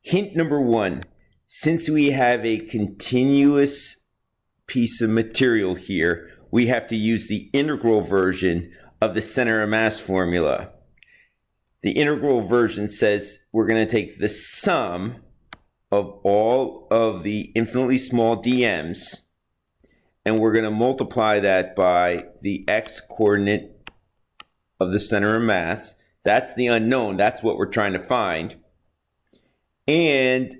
Hint number one, since we have a continuous piece of material here, we have to use the integral version of the center of mass formula. The integral version says we're going to take the sum of all of the infinitely small dm's and we're going to multiply that by the x coordinate of the center of mass. That's the unknown. That's what we're trying to find. And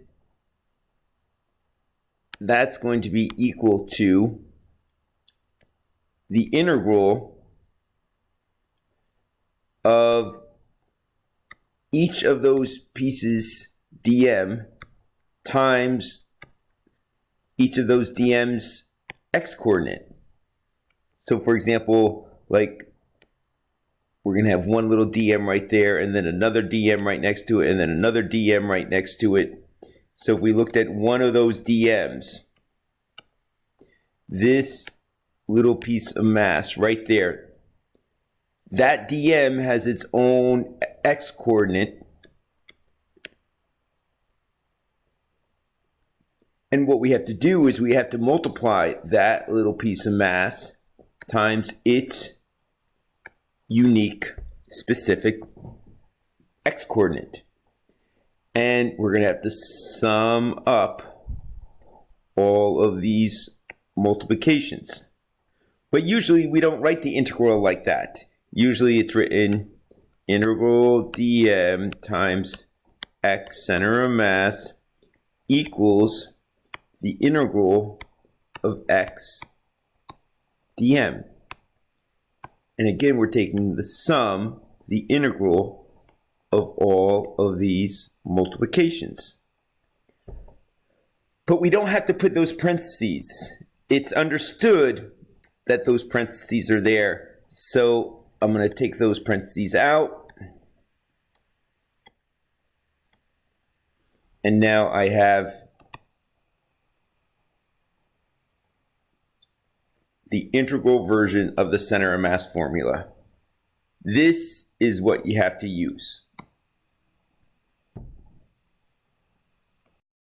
that's going to be equal to the integral of each of those pieces dm times each of those dm's x coordinate. So for example, like we're going to have one little dm right there and then another dm right next to it and then another dm right next to it. So if we looked at one of those dm's, this little piece of mass right there, that dm has its own x coordinate. And what we have to do is we have to multiply that little piece of mass times its unique specific x coordinate. And we're going to have to sum up all of these multiplications. But usually we don't write the integral like that. Usually it's written integral dm times x center of mass equals the integral of x dm. And again, we're taking the sum, the integral of all of these multiplications. But we don't have to put those parentheses. It's understood that those parentheses are there. So I'm going to take those parentheses out. And now I have the integral version of the center of mass formula. This is what you have to use.